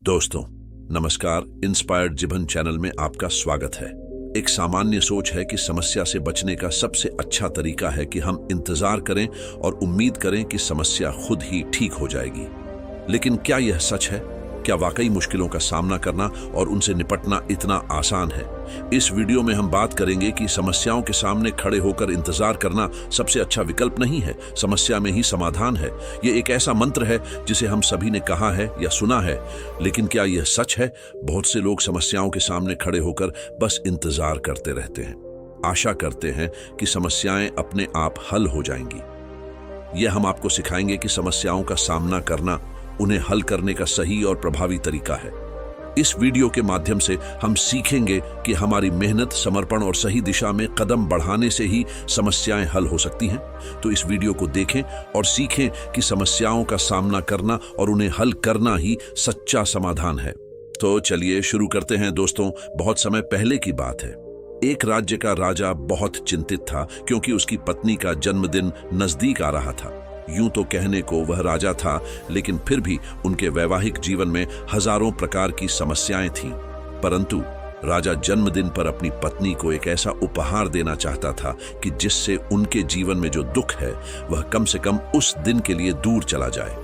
दोस्तों नमस्कार। इंस्पायर्ड जीवन चैनल में आपका स्वागत है। एक सामान्य सोच है कि समस्या से बचने का सबसे अच्छा तरीका है कि हम इंतजार करें और उम्मीद करें कि समस्या खुद ही ठीक हो जाएगी। लेकिन क्या यह सच है? क्या वाकई मुश्किलों का सामना करना और उनसे निपटना इतना आसान है? इस वीडियो में हम बात करेंगे कि समस्याओं के सामने खड़े होकर इंतजार करना सबसे अच्छा विकल्प नहीं है, समस्या में ही समाधान है। ये एक ऐसा मंत्र है जिसे हम सभी ने कहा है या सुना है, लेकिन क्या यह सच है? बहुत से लोग समस्याओं के सामने खड़े होकर बस इंतजार करते रहते हैं, आशा करते हैं कि समस्याएं अपने आप हल हो जाएंगी। यह हम आपको सिखाएंगे कि समस्याओं का सामना करना उन्हें हल करने का सही और प्रभावी तरीका है। इस वीडियो के माध्यम से हम सीखेंगे कि हमारी मेहनत, समर्पण और सही दिशा में कदम बढ़ाने से ही समस्याएं हल हो सकती हैं। तो इस वीडियो को देखें और सीखें कि समस्याओं का सामना करना और उन्हें हल करना ही सच्चा समाधान है। तो चलिए शुरू करते हैं दोस्तों। बहुत समय पहले की बात है। एक राज्य का राजा बहुत चिंतित था क्योंकि उसकी पत्नी का जन्मदिन नजदीक आ रहा था। यूं तो कहने को वह राजा था, लेकिन फिर भी उनके वैवाहिक जीवन में हजारों प्रकार की समस्याएं थीं। परंतु राजा जन्मदिन पर अपनी पत्नी को एक ऐसा उपहार देना चाहता था कि जिससे उनके जीवन में जो दुख है वह कम से कम उस दिन के लिए दूर चला जाए।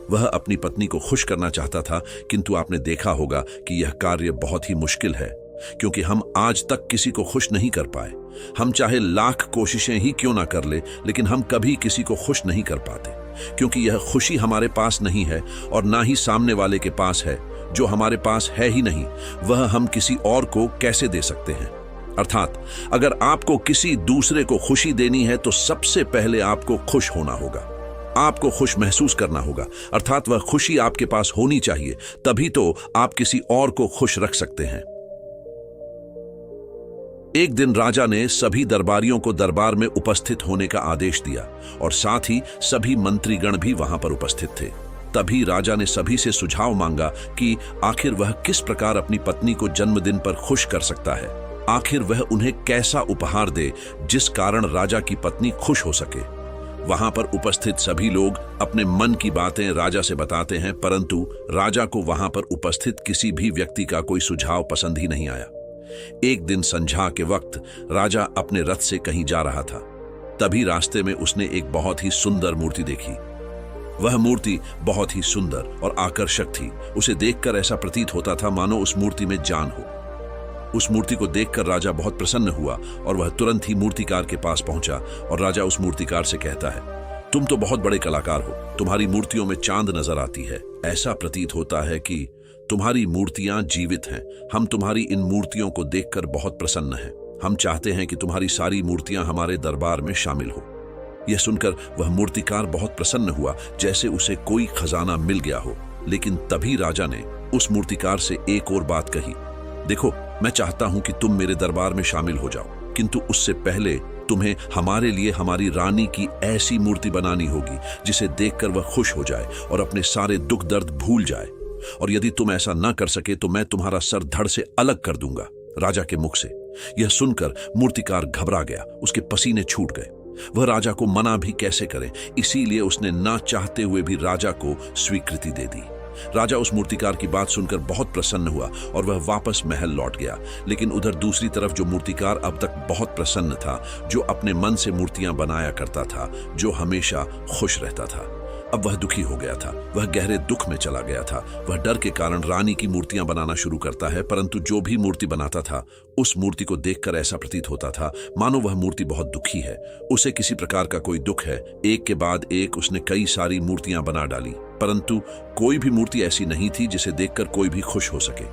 वह अपनी पत्नी को खुश करना चाहता था, किंतु आपने देखा होगा कि यह कार्य बहुत ही मुश्किल है, क्योंकि हम आज तक किसी को खुश नहीं कर पाए। हम चाहे लाख कोशिशें ही क्यों ना कर ले, लेकिन हम कभी किसी को खुश नहीं कर पाते, क्योंकि यह खुशी हमारे पास नहीं है और ना ही सामने वाले के पास है। जो हमारे पास है ही नहीं, वह हम किसी और को कैसे दे सकते हैं? अर्थात अगर आपको किसी दूसरे को खुशी देनी है तो सबसे पहले आपको खुश होना होगा, आपको खुश महसूस करना होगा। अर्थात वह खुशी आपके पास होनी चाहिए, तभी तो आप किसी और को खुश रख सकते हैं। एक दिन राजा ने सभी दरबारियों को दरबार में उपस्थित होने का आदेश दिया और साथ ही सभी मंत्रीगण भी वहां पर उपस्थित थे। तभी राजा ने सभी से सुझाव मांगा कि आखिर वह किस प्रकार अपनी पत्नी को जन्मदिन पर खुश कर सकता है। आखिर वह उन्हें कैसा उपहार दे जिस कारण राजा की पत्नी खुश हो सके। वहां पर उपस्थित सभी लोग अपने मन की बातें राजा से बताते हैं, परंतु राजा को वहां पर उपस्थित किसी भी व्यक्ति का कोई सुझाव पसंद ही नहीं आया। एक दिन संध्या के वक्त राजा अपने रथ से कहीं जा रहा था। तभी रास्ते में उसने एक बहुत ही सुंदर मूर्ति देखी। वह मूर्ति बहुत ही सुंदर और आकर्षक थी। उसे देखकर ऐसा प्रतीत होता था मानो उस मूर्ति में जान हो। उस मूर्ति को देखकर राजा बहुत प्रसन्न हुआ और वह तुरंत ही मूर्तिकार के पास पहुंचा और राजा उस मूर्तिकार से कहता है, तुम तो बहुत बड़े कलाकार हो, तुम्हारी मूर्तियों में चांद नजर आती है। ऐसा प्रतीत होता है कि तुम्हारी मूर्तियां जीवित हैं। हम तुम्हारी इन मूर्तियों को देखकर बहुत प्रसन्न हैं। हम चाहते हैं कि तुम्हारी सारी मूर्तियां हमारे दरबार में शामिल हो। यह सुनकर वह मूर्तिकार बहुत प्रसन्न हुआ, जैसे उसे कोई खजाना मिल गया हो। लेकिन तभी राजा ने उस मूर्तिकार से एक और बात कही, देखो, मैं चाहता हूं कि तुम मेरे दरबार में शामिल हो जाओ, किंतु उससे पहले तुम्हें हमारे लिए हमारी रानी की ऐसी मूर्ति बनानी होगी जिसे देखकर वह खुश हो जाए और अपने सारे दुख दर्द भूल जाए। और यदि तुम ऐसा न कर सके तो मैं तुम्हारा सर धड़ से अलग कर दूंगा। राजा के मुख से यह सुनकर मूर्तिकार घबरा गया, उसके पसीने छूट गए। वह राजा को मना भी कैसे करे, इसीलिए उसने ना चाहते हुए भी राजा को स्वीकृति दे दी। राजा उस मूर्तिकार की बात सुनकर बहुत प्रसन्न हुआ और वह वापस महल लौट गया। लेकिन उधर दूसरी तरफ जो मूर्तिकार अब तक बहुत प्रसन्न था, जो अपने मन से मूर्तियां बनाया करता था, जो हमेशा खुश रहता था, अब वह दुखी हो गया था। वह गहरे दुख में चला गया था। वह डर के कारण रानी की मूर्तियां बनाना शुरू करता है, परंतु जो भी मूर्ति बनाता था उस मूर्ति को देखकर ऐसा प्रतीत होता था मानो वह मूर्ति बहुत दुखी है, उसे किसी प्रकार का कोई दुख है। एक के बाद एक उसने कई सारी मूर्तियां बना डाली, परंतु कोई भी मूर्ति ऐसी नहीं थी जिसे देखकर कोई भी खुश हो सके,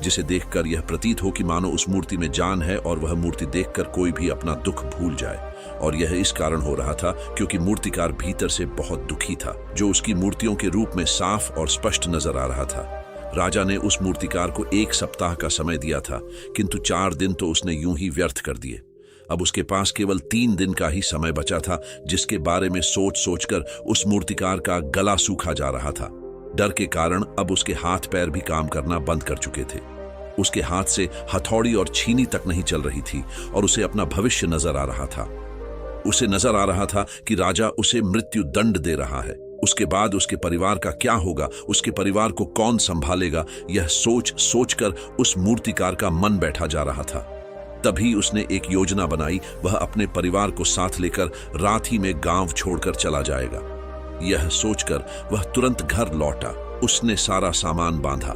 जिसे देखकर यह प्रतीत हो कि मानो उस मूर्ति में जान है और वह मूर्ति देखकर कोई भी अपना दुख भूल जाए। और यह इस कारण हो रहा था क्योंकि मूर्तिकार भीतर से बहुत दुखी था, जो उसकी मूर्तियों के रूप में साफ और स्पष्ट नजर आ रहा था। राजा ने उस मूर्तिकार को 1 सप्ताह का समय दिया था, किंतु 4 दिन तो उसने यूं ही व्यर्थ कर दिए। अब उसके पास केवल 3 दिन का ही समय बचा था, जिसके बारे में सोच सोचकर उस मूर्तिकार का गला सूखा जा रहा था। डर के कारण अब उसके हाथ पैर भी काम करना बंद कर चुके थे। उसके हाथ से हथौड़ी और छीनी तक नहीं चल रही थी और उसे अपना भविष्य नजर आ रहा था। उसे नजर आ रहा था कि राजा उसे मृत्यु दंड दे रहा है। उसके बाद उसके परिवार का क्या होगा, उसके परिवार को कौन संभालेगा, यह सोच सोचकर उस मूर्तिकार का मन बैठा जा रहा था। तभी उसने एक योजना बनाई। वह अपने परिवार को साथ लेकर रात ही में गांव छोड़कर चला जाएगा। यह सोचकर वह तुरंत घर लौटा। उसने सारा सामान बांधा,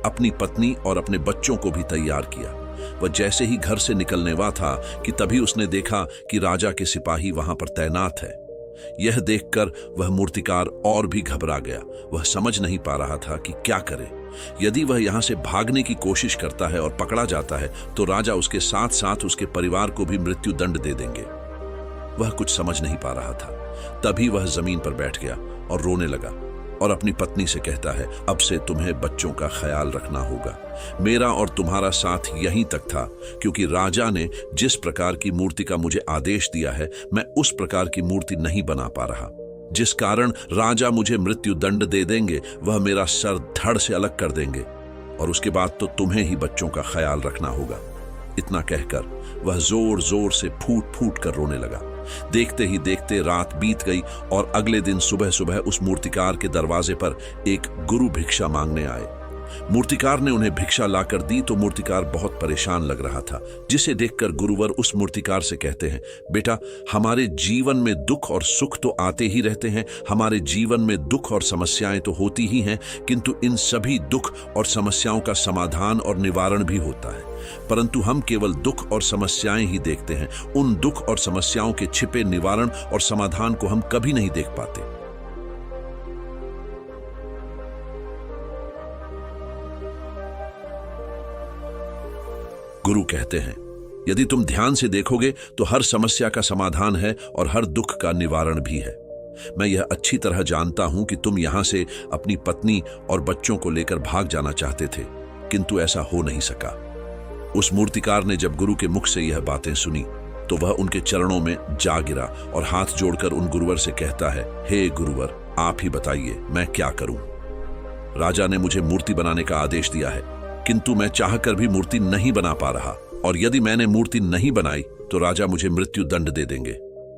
अपनी पत्नी और अपने बच्चों को भी तैयार किया। वह जैसे ही घर से निकलने वाला था कि तभी उसने देखा कि राजा के सिपाही वहां पर तैनात है। यह देखकर वह मूर्तिकार और भी घबरा गया। वह समझ नहीं पा रहा था कि क्या करे। यदि वह यहां से भागने की कोशिश करता है और पकड़ा जाता है तो राजा उसके साथ साथ उसके परिवार को भी मृत्यु दंड दे देंगे। वह कुछ समझ नहीं पा रहा था। तभी वह जमीन पर बैठ गया और रोने लगा और अपनी पत्नी से कहता है, अब से तुम्हें बच्चों का ख्याल रखना होगा। मेरा और तुम्हारा साथ यहीं तक था, क्योंकि राजा ने जिस प्रकार की मूर्ति का मुझे आदेश दिया है, मैं उस प्रकार की मूर्ति नहीं बना पा रहा, जिस कारण राजा मुझे मृत्यु दंड दे देंगे। वह मेरा सर धड़ से अलग कर देंगे और उसके बाद तो तुम्हें ही बच्चों का ख्याल रखना होगा। इतना कहकर वह जोर जोर से फूट फूट कर रोने लगा। देखते ही देखते रात बीत गई और अगले दिन सुबह सुबह उस मूर्तिकार के दरवाजे पर एक गुरु भिक्षा मांगने आए। मूर्तिकार ने उन्हें भिक्षा लाकर दी तो मूर्तिकार बहुत परेशान लग रहा था, जिसे देखकर गुरुवर उस मूर्तिकार से कहते हैं, बेटा, हमारे जीवन में दुख और सुख तो आते ही रहते हैं, हमारे जीवन में दुख और समस्याएं तो होती ही हैं, किंतु इन सभी दुख और समस्याओं का समाधान और निवारण भी होता है, परंतु हम केवल दुख और समस्याएं ही देखते हैं। उन दुख और समस्याओं के छिपे निवारण और समाधान को हम कभी नहीं देख पाते। गुरु कहते हैं, यदि तुम ध्यान से देखोगे तो हर समस्या का समाधान है और हर दुख का निवारण भी है। मैं यह अच्छी तरह जानता हूं कि तुम यहां से अपनी पत्नी और बच्चों को लेकर भाग जाना चाहते थे, किंतु ऐसा हो नहीं सका। उस मूर्तिकार ने जब गुरु के मुख से यह बातें सुनी तो वह उनके चरणों में जा गिरा और हाथ जोड़कर उन गुरुवर से कहता है, हे गुरुवर, आप ही बताइए मैं क्या करूं। राजा ने मुझे मूर्ति बनाने का आदेश दिया है, किंतु मैं चाहकर भी मूर्ति नहीं बना पा रहा, और यदि मैंने मूर्ति नहीं बनाई तो राजा मुझे मृत्यु दंड दे देंगे,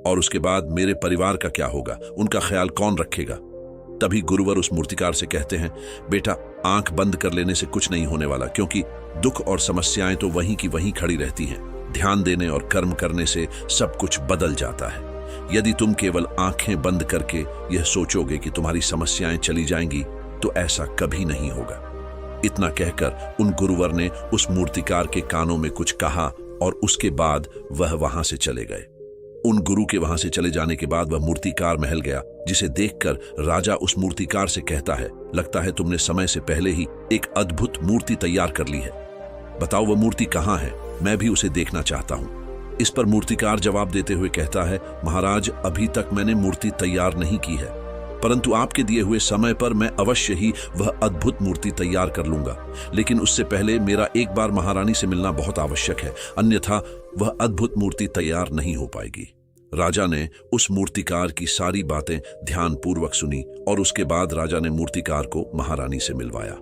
और उसके बाद मेरे परिवार का क्या होगा, उनका ख्याल कौन रखेगा। तभी गुरुवर उस मूर्तिकार से कहते हैं, बेटा, आंख बंद कर लेने से कुछ नहीं होने वाला, क्योंकि दुख और समस्याएं तो वहीं की वहीं खड़ी रहती हैं। ध्यान देने और कर्म करने से सब कुछ बदल जाता है। यदि तुम केवल आंखें बंद करके यह सोचोगे कि तुम्हारी समस्याएं चली जाएंगी तो ऐसा कभी नहीं होगा। इतना कहकर उन गुरुवर ने उस मूर्तिकार के कानों में कुछ कहा और उसके बाद वह वहां से चले गए। उन गुरु के वहां से चले जाने के बाद वह मूर्तिकार महल गया, जिसे देखकर राजा उस मूर्तिकार से कहता है, लगता है तुमने समय से पहले ही एक अद्भुत मूर्ति तैयार कर ली है। बताओ वह मूर्ति कहाँ है, मैं भी उसे देखना चाहता हूँ। इस पर मूर्तिकार जवाब देते हुए कहता है, महाराज, अभी तक मैंने मूर्ति तैयार नहीं की है, परंतु आपके दिए हुए समय पर मैं अवश्य ही वह अद्भुत मूर्ति तैयार कर लूंगा। लेकिन उससे पहले मेरा एक बार महारानी से मिलना बहुत आवश्यक है, अन्यथा वह अद्भुत मूर्ति तैयार नहीं हो पाएगी। राजा ने उस मूर्तिकार की सारी बातें ध्यानपूर्वक सुनी और उसके बाद राजा ने मूर्तिकार को महारानी से मिलवाया।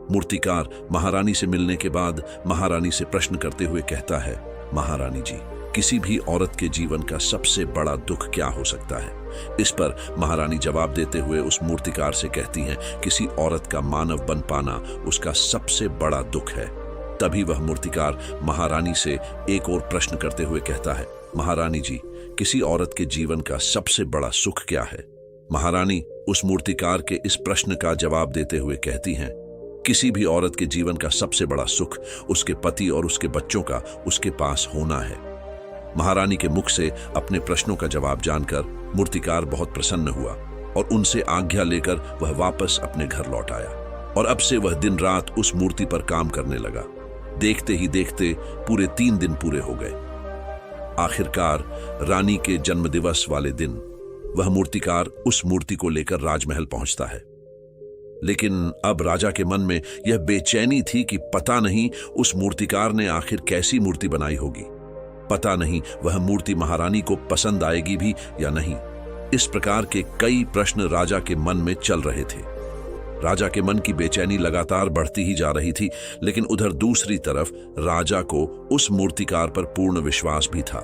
मूर्तिकार महारानी से मिलने के बाद महारानी से प्रश्न करते हुए कहता है, महारानी जी, किसी भी औरत के जीवन का सबसे बड़ा दुख क्या हो सकता है। इस पर महारानी जवाब देते हुए उस मूर्तिकार से कहती हैं, किसी औरत का मानव बन पाना उसका सबसे बड़ा दुख है। तभी वह मूर्तिकार महारानी से एक और प्रश्न करते हुए कहता है, महारानी जी, किसी औरत के जीवन का सबसे बड़ा सुख क्या है। महारानी उस मूर्तिकार के इस प्रश्न का जवाब देते हुए कहती हैं, किसी भी औरत के जीवन का सबसे बड़ा सुख उसके पति और उसके बच्चों का उसके पास होना है। महारानी के मुख से अपने प्रश्नों का जवाब जानकर मूर्तिकार बहुत प्रसन्न हुआ और उनसे आज्ञा लेकर वह वापस अपने घर लौट आया और अब से वह दिन रात उस मूर्ति पर काम करने लगा। देखते ही देखते पूरे 3 दिन पूरे हो गए। आखिरकार रानी के जन्मदिवस वाले दिन वह मूर्तिकार उस मूर्ति को लेकर राजमहल पहुंचता है। लेकिन अब राजा के मन में यह बेचैनी थी कि पता नहीं उस मूर्तिकार ने आखिर कैसी मूर्ति बनाई होगी। पता नहीं वह मूर्ति महारानी को पसंद आएगी भी या नहीं। इस प्रकार के कई प्रश्न राजा के मन में चल रहे थे। राजा के मन की बेचैनी लगातार बढ़ती ही जा रही थी, लेकिन उधर दूसरी तरफ राजा को उस मूर्तिकार पर पूर्ण विश्वास भी था,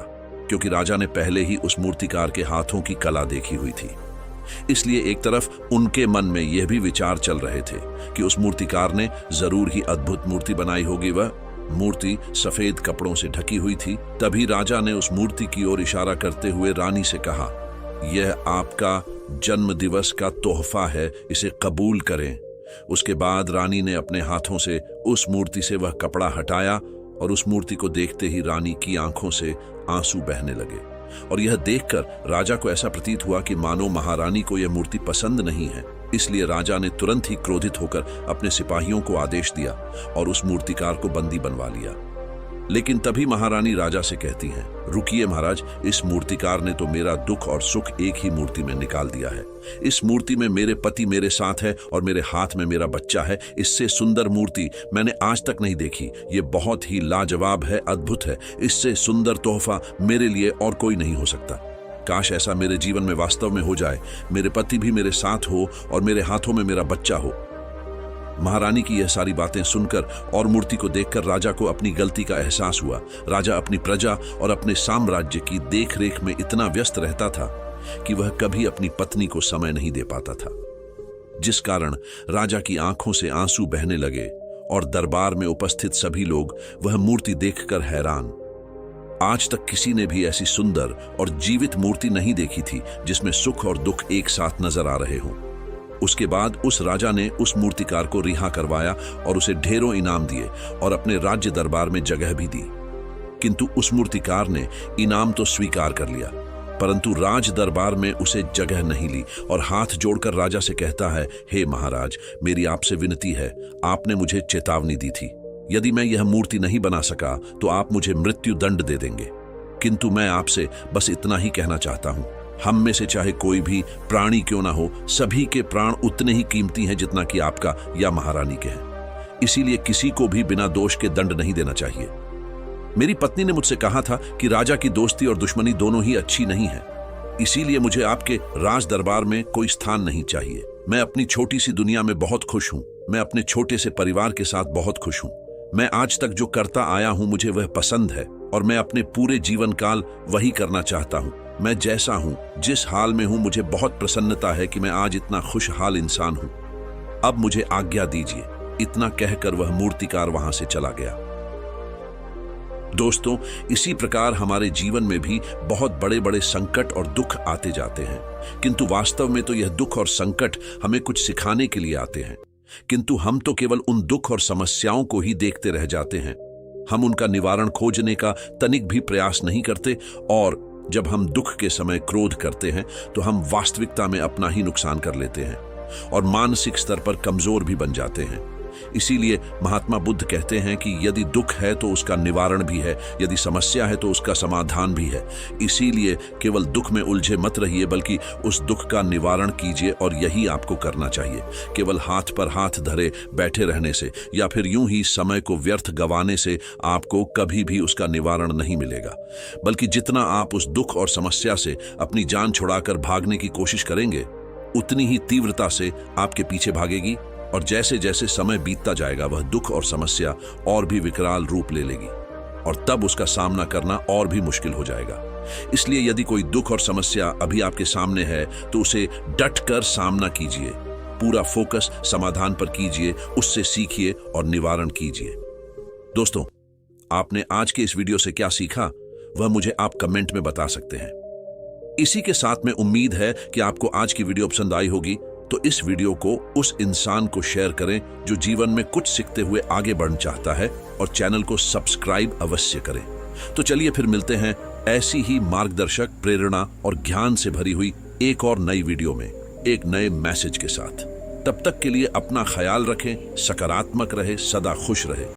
क्योंकि राजा ने पहले ही उस मूर्तिकार के हाथों की कला देखी हुई थी। इसलिए एक तरफ उनके मन में यह भी विचार चल रहे थे कि उस मूर्तिकार ने जरूर ही अद्भुत मूर्ति बनाई होगी। वह मूर्ति सफेद कपड़ों से ढकी हुई थी। तभी राजा ने उस मूर्ति की ओर इशारा करते हुए रानी से कहा, यह आपका जन्म दिवस का तोहफा है, इसे कबूल करें। उसके बाद रानी ने अपने हाथों से उस मूर्ति से वह कपड़ा हटाया और उस मूर्ति को देखते ही रानी की आंखों से आंसू बहने लगे। और यह देखकर राजा को ऐसा प्रतीत हुआ कि मानो महारानी को यह मूर्ति पसंद नहीं है। इसलिए राजा ने तुरंत ही क्रोधित होकर अपने सिपाहियों को आदेश दिया और उस मूर्तिकार को बंदी बनवा लिया। लेकिन तभी महारानी राजा से कहती हैं, रुकिए महाराज, इस मूर्तिकार ने तो मेरा दुख और सुख एक ही मूर्ति में निकाल दिया है। इस मूर्ति में मेरे पति मेरे साथ है और मेरे हाथ में मेरा बच्चा है। इससे सुंदर मूर्ति मैंने आज तक नहीं देखी। ये बहुत ही लाजवाब है, अद्भुत है। इससे सुंदर तोहफा मेरे लिए और कोई नहीं हो सकता। काश ऐसा मेरे जीवन में वास्तव में हो जाए, मेरे पति भी मेरे साथ हो और मेरे हाथों में मेरा बच्चा हो। महारानी की यह सारी बातें सुनकर और मूर्ति को देखकर राजा को अपनी गलती का एहसास हुआ। राजा अपनी प्रजा और अपने साम्राज्य की देखरेख में इतना व्यस्त रहता था कि वह कभी अपनी पत्नी को समय नहीं दे पाता था, जिस कारण राजा की आंखों से आंसू बहने लगे और दरबार में उपस्थित सभी लोग वह मूर्ति देखकर हैरान। आज तक किसी ने भी ऐसी सुंदर और जीवित मूर्ति नहीं देखी थी जिसमें सुख और दुख एक साथ नजर आ रहे हों। उसके बाद उस राजा ने उस मूर्तिकार को रिहा करवाया और उसे ढेरों इनाम दिए और अपने राज्य दरबार में जगह भी दी। किंतु उस मूर्तिकार ने इनाम तो स्वीकार कर लिया, परंतु राज दरबार में उसे जगह नहीं ली और हाथ जोड़कर राजा से कहता है, हे महाराज, मेरी आपसे विनती है, आपने मुझे चेतावनी दी थी, यदि मैं यह मूर्ति नहीं बना सका तो आप मुझे मृत्यु दंड दे देंगे। किंतु मैं आपसे बस इतना ही कहना चाहता हूं, हम में से चाहे कोई भी प्राणी क्यों ना हो, सभी के प्राण उतने ही कीमती हैं जितना कि आपका या महारानी के हैं। इसीलिए किसी को भी बिना दोष के दंड नहीं देना चाहिए। मेरी पत्नी ने मुझसे कहा था कि राजा की दोस्ती और दुश्मनी दोनों ही अच्छी नहीं है, इसीलिए मुझे आपके राज दरबार में कोई स्थान नहीं चाहिए। मैं अपनी छोटी सी दुनिया में बहुत खुश हूं। मैं अपने छोटे से परिवार के साथ बहुत खुश हूं। मैं आज तक जो करता आया हूं मुझे वह पसंद है और मैं अपने पूरे जीवन काल वही करना चाहता हूं। मैं जैसा हूं, जिस हाल में हूं, मुझे बहुत प्रसन्नता है कि मैं आज इतना खुशहाल इंसान हूं। अब मुझे आज्ञा दीजिए। इतना कहकर वह मूर्तिकार वहां से चला गया। दोस्तों, इसी प्रकार हमारे जीवन में भी बहुत बड़े बड़े संकट और दुख आते जाते हैं, किंतु वास्तव में तो यह दुख और संकट हमें कुछ सिखाने के लिए आते हैं। किंतु हम तो केवल उन दुख और समस्याओं को ही देखते रह जाते हैं। हम उनका निवारण खोजने का तनिक भी प्रयास नहीं करते और जब हम दुख के समय क्रोध करते हैं तो हम वास्तविकता में अपना ही नुकसान कर लेते हैं और मानसिक स्तर पर कमजोर भी बन जाते हैं। इसीलिए महात्मा बुद्ध कहते हैं कि यदि दुख है तो उसका निवारण भी है, यदि समस्या है तो उसका समाधान भी है। इसीलिए केवल दुख में उलझे मत रहिए, बल्कि उस दुख का निवारण कीजिए और यही आपको करना चाहिए। केवल हाथ पर हाथ धरे बैठे रहने से या फिर यूं ही समय को व्यर्थ गंवाने से आपको कभी भी उसका निवारण नहीं मिलेगा, बल्कि जितना आप उस दुख और समस्या से अपनी जान छुड़ाकर भागने की कोशिश करेंगे, उतनी ही तीव्रता से आपके पीछे भागेगी और जैसे जैसे समय बीतता जाएगा वह दुख और समस्या और भी विकराल रूप ले लेगी और तब उसका सामना करना और भी मुश्किल हो जाएगा। इसलिए यदि कोई दुख और समस्या अभी आपके सामने है तो उसे डटकर सामना कीजिए। पूरा फोकस समाधान पर कीजिए, उससे सीखिए और निवारण कीजिए। दोस्तों, आपने आज के इस वीडियो से क्या सीखा वह मुझे आप कमेंट में बता सकते हैं। इसी के साथ में उम्मीद है कि आपको आज की वीडियो पसंद आई होगी, तो इस वीडियो को उस इंसान को शेयर करें जो जीवन में कुछ सीखते हुए आगे बढ़ना चाहता है और चैनल को सब्सक्राइब अवश्य करें। तो चलिए फिर मिलते हैं ऐसी ही मार्गदर्शक, प्रेरणा और ज्ञान से भरी हुई एक और नई वीडियो में एक नए मैसेज के साथ। तब तक के लिए अपना ख्याल रखें, सकारात्मक रहे, सदा खुश रहे।